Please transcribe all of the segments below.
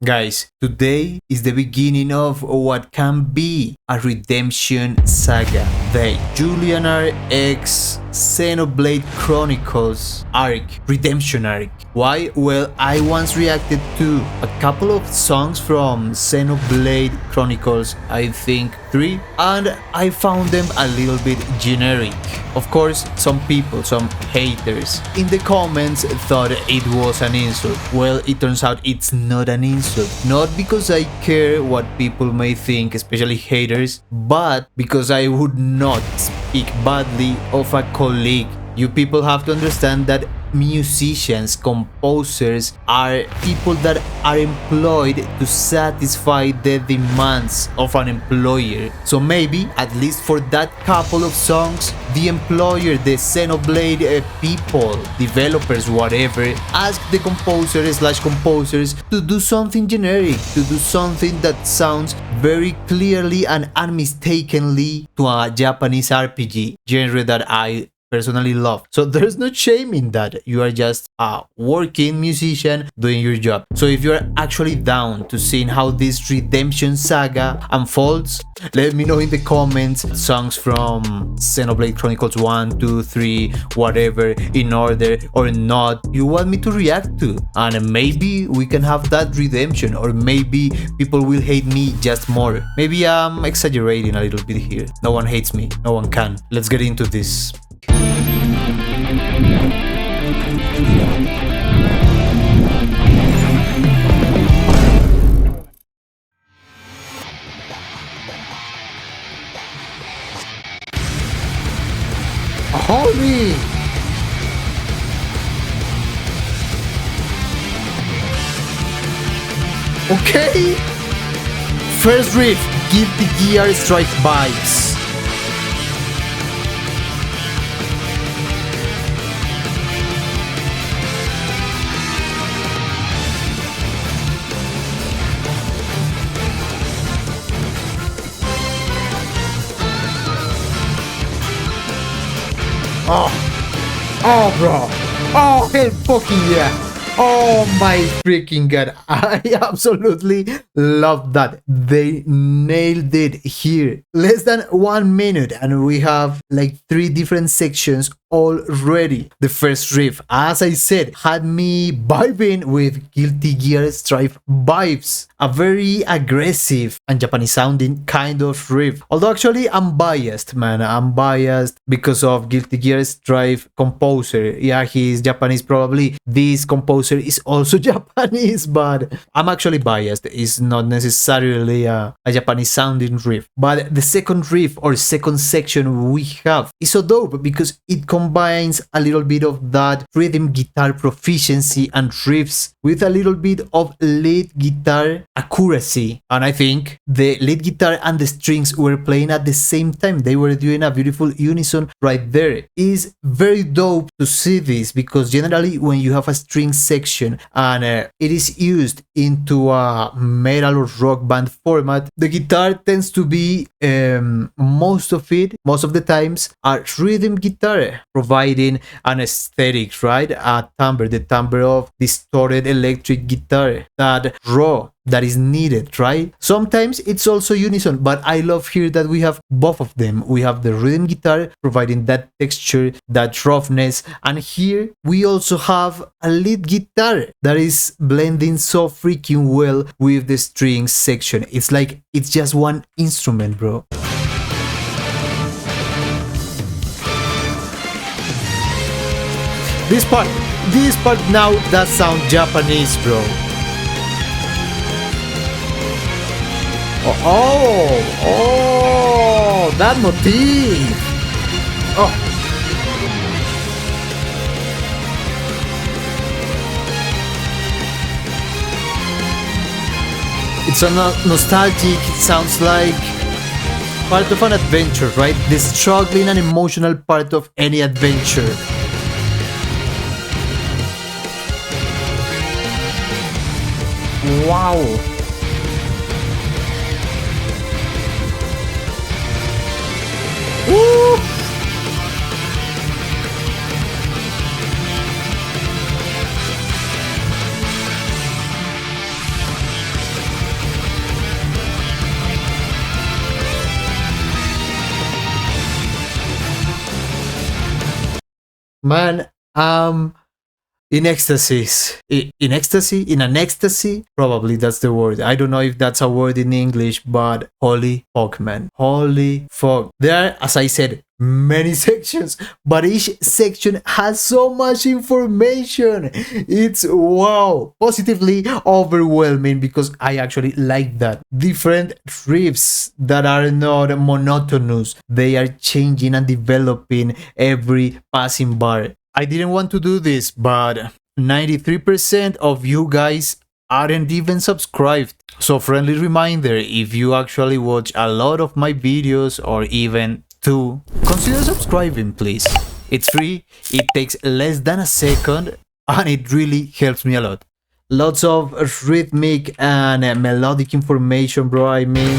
Guys, today is the beginning of what can be a redemption saga. The Julian X Xenoblade Chronicles arc, redemption arc. Why? Well, I once reacted to a couple of songs from Xenoblade Chronicles, I think 3, and I found them a little bit generic. Of course, some people, some haters in the comments thought it was an insult. Well, it turns out it's not an insult. Not because I care what people may think, especially haters, but because I would not speak badly of a colleague. You people have to understand that musicians, composers are people that are employed to satisfy the demands of an employer. So maybe, at least for that couple of songs, the employer, the Xenoblade people, developers, whatever, ask the composer/composers to do something generic, to do something that sounds very clearly and unmistakably to a Japanese RPG genre that I personally love. So there's no shame in that. You are just a working musician doing your job. So if you're actually down to seeing how this redemption saga unfolds, let me know in the comments. Songs from Xenoblade Chronicles 1, 2, 3, whatever, in order or not, you want me to react to. And maybe we can have that redemption, or maybe people will hate me just more. Maybe I'm exaggerating a little bit here. No one hates me. No one can. Let's get into this. Holy! Okay! First riff, Guilty Gear Strife vibes. Oh, bro. Oh, hell fucking yeah. Oh my freaking god. I absolutely love that. They nailed it here. Less than 1 minute and we have like 3 different sections already. The first riff, as I said, had me vibing with Guilty Gear Strife vibes. A very aggressive and Japanese sounding kind of riff. Although actually I'm biased, man. I'm biased because of Guilty Gear Strife composer. Yeah, he's Japanese probably. This composer is also Japanese, but I'm actually biased. It's not necessarily a Japanese sounding riff. But the second riff or second section we have is so dope because it combines a little bit of that rhythm guitar proficiency and riffs with a little bit of lead guitar accuracy. And I think the lead guitar and the strings were playing at the same time. They were doing a beautiful unison right there. It is very dope to see this because generally when you have a string section and it is used into a metal or rock band format, the guitar tends to be most of the times a rhythm guitar providing an aesthetic, right? A timbre, the timbre of distorted electric guitar, that raw that is needed, right? Sometimes it's also unison, but I love here that we have both of them. We have the rhythm guitar providing that texture, that roughness, and here we also have a lead guitar that is blending so freaking well with the strings section. It's like it's just one instrument, bro. This part now does sound Japanese, bro. Oh, that motif. Oh. It's so nostalgic. It sounds like part of an adventure, right? The struggling and emotional part of any adventure. Wow. Woo! Man, in ecstasies. In ecstasy? In an ecstasy? Probably that's the word. I don't know if that's a word in English, but holy fuck, man. Holy fuck. There are, as I said, many sections, but each section has so much information. It's wow. Positively overwhelming because I actually like that. Different riffs that are not monotonous. They are changing and developing every passing bar. I didn't want to do this, but 93% of you guys aren't even subscribed. So friendly reminder, if you actually watch a lot of my videos or even two, consider subscribing please. It's free, it takes less than a second, and it really helps me a lot. Lots of rhythmic and melodic information, bro. I mean,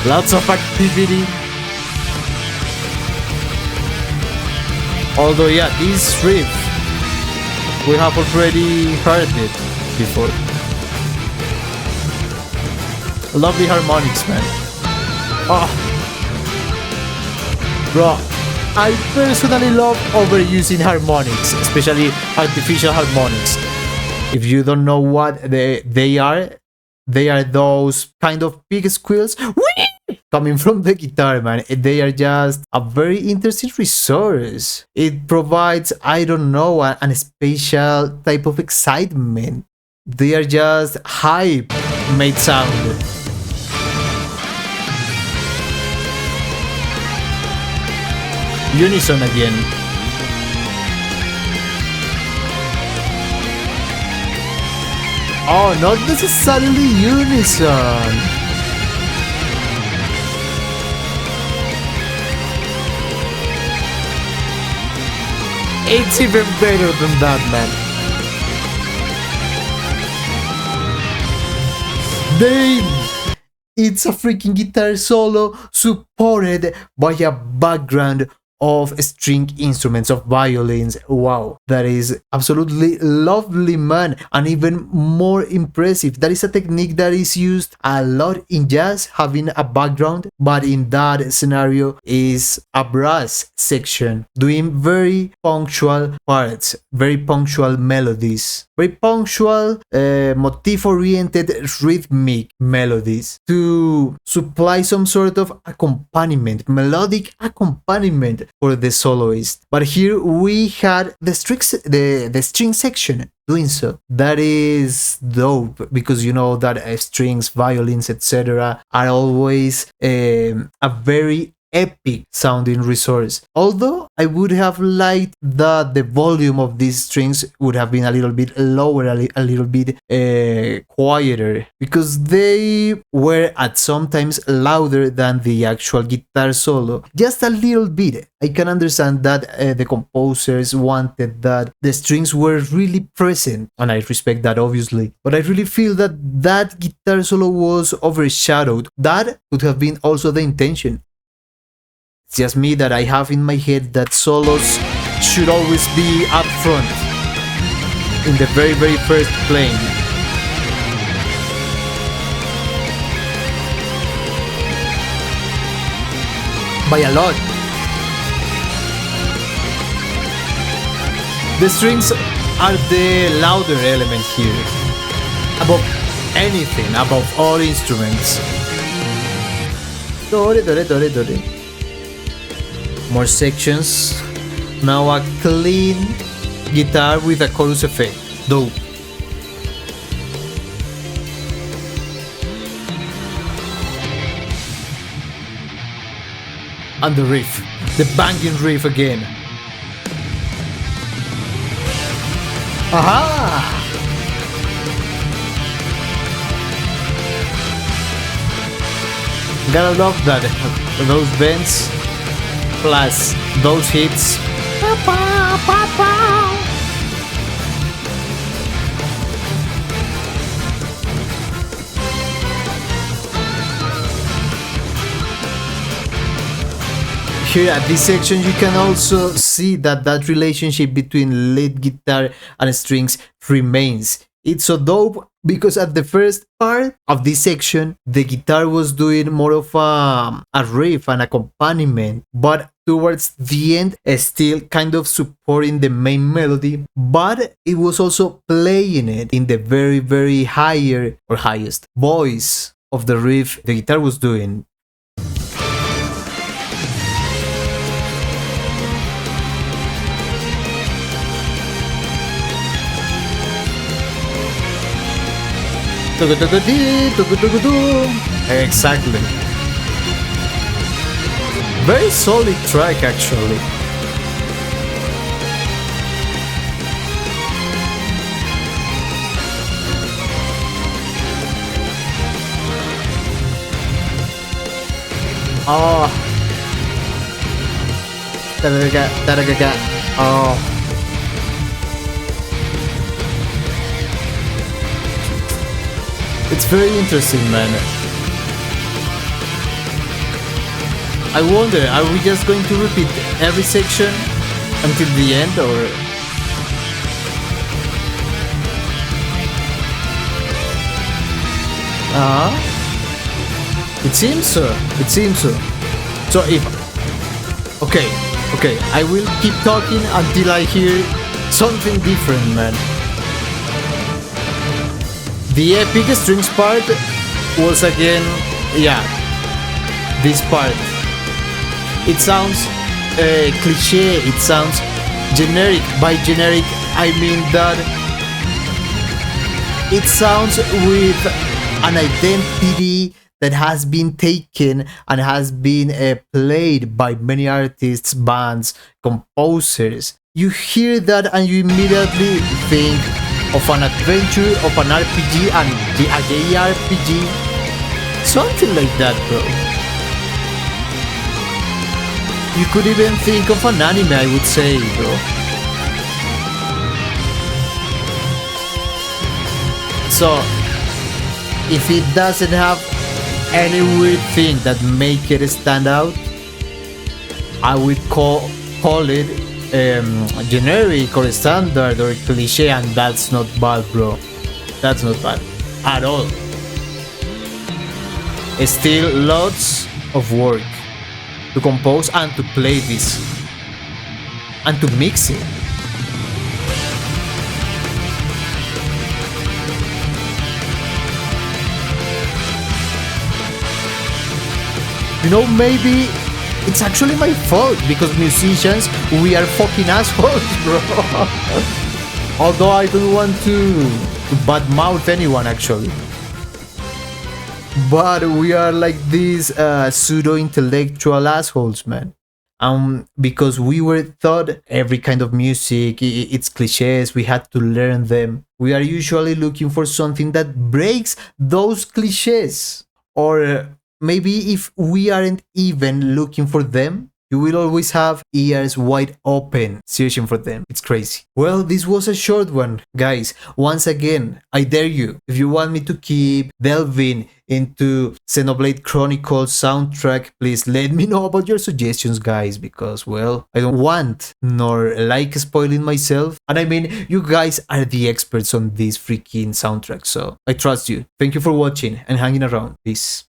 lots of activity. Although, yeah, this riff, we have already heard it before. Lovely harmonics, man. Oh, bro, I personally love overusing harmonics, especially artificial harmonics. If you don't know what they are those kind of big squeals. Whee! Coming from the guitar, man. They are just a very interesting resource. It provides, I don't know, an special type of excitement. They are just hype made sound. Unison again. Oh, not necessarily unison. It's even better than that, man. Damn! It's a freaking guitar solo supported by a background of string instruments, of violins. Wow, that is absolutely lovely, man, and even more impressive. That is a technique that is used a lot in jazz, having a background, but in that scenario is a brass section doing very punctual parts, very punctual melodies, very punctual motif-oriented rhythmic melodies to supply some sort of accompaniment, melodic accompaniment for the soloist. But here we had the string section doing so. That is dope because you know that strings, violins, etc. are always a very epic sounding resource. Although I would have liked that the volume of these strings would have been a little bit lower, a little bit quieter, because they were at sometimes louder than the actual guitar solo. Just a little bit. I can understand that the composers wanted that the strings were really present, and I respect that obviously, but I really feel that that guitar solo was overshadowed. That could have been also the intention. It's just me that I have in my head that solos should always be up front, in the very, very first plane. By a lot. The strings are the louder element here. Above anything, above all instruments. Dore, dore, dore, dore. More sections. Now a clean guitar with a chorus effect. Dope. And the riff. The banging riff again. Aha! Gotta love that. Those bends. Plus those hits. Here at this section you can also see that relationship between lead guitar and strings remains. It's so dope because at the first part of this section, the guitar was doing more of a riff, an accompaniment, but towards the end, still kind of supporting the main melody, but it was also playing it in the very, very higher or highest voice of the riff the guitar was doing. Exactly. Very solid track, actually. Oh. Oh. It's very interesting, man. I wonder, are we just going to repeat every section until the end, or... It seems so. It seems so. So if... Okay, I will keep talking until I hear something different, man. The epic strings part was again, yeah, this part. It sounds cliche, it sounds generic. By generic, I mean that it sounds with an identity that has been taken and has been played by many artists, bands, composers. You hear that and you immediately think of an adventure, of an RPG, and a JRPG. Something like that, bro. You could even think of an anime, I would say, bro. So, if it doesn't have any weird thing that make it stand out, I would call it generic or standard or cliche, and that's not bad, bro. That's not bad at all. Still lots of work to compose and to play this and to mix it. You know, maybe it's actually my fault, because musicians, we are fucking assholes, bro. Although I don't want to badmouth anyone, actually. But we are like these pseudo-intellectual assholes, man. Because we were taught every kind of music, it's cliches, we had to learn them. We are usually looking for something that breaks those cliches. Or maybe if we aren't even looking for them, you will always have ears wide open searching for them. It's crazy. Well, this was a short one, guys. Once again, I dare you, if you want me to keep delving into Xenoblade Chronicles soundtrack, please let me know about your suggestions, guys, because, well, I don't want nor like spoiling myself. And I mean, you guys are the experts on this freaking soundtrack, so I trust you. Thank you for watching and hanging around. Peace.